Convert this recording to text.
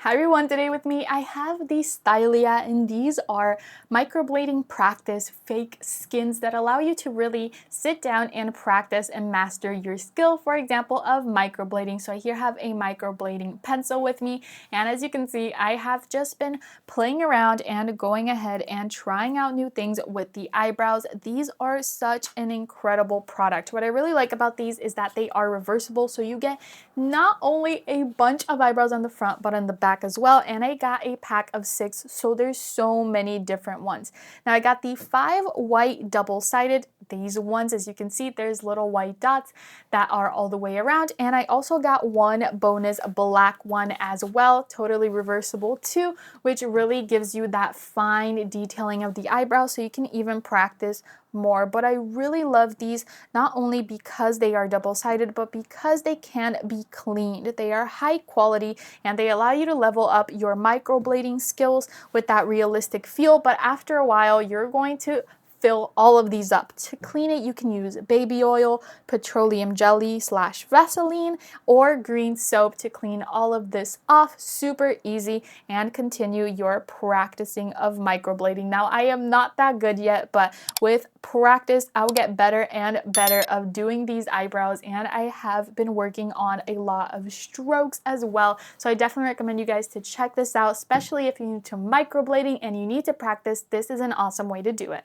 Hi everyone, today with me I have the Stylia, and these are microblading practice fake skins that allow you to really sit down and practice and master your skill, for example, of microblading. So I here have a microblading pencil with me, and as you can see, I have just been playing around and going ahead and trying out new things with the eyebrows. These are such an incredible product. What I really like about these is that they are reversible, so you get not only a bunch of eyebrows on the front, but on the back as well. And I got a pack of 6, so there's so many different ones. Now I got the 5 white double-sided. These ones, as you can see, there's little white dots that are all the way around. And I also got one bonus black one as well, totally reversible too, which really gives you that fine detailing of the eyebrow, so you can even practice more. But I really love these not only because they are double-sided, but because they can be cleaned. They are high quality and they allow you to level up your microblading skills with that realistic feel. But after a while, you're going to fill all of these up. To clean it, you can use baby oil, petroleum jelly / Vaseline, or green soap to clean all of this off. Super easy, and continue your practicing of microblading. Now, I am not that good yet, but with practice, I'll get better and better of doing these eyebrows, and I have been working on a lot of strokes as well. So I definitely recommend you guys to check this out, especially if you're new to microblading and you need to practice. This is an awesome way to do it.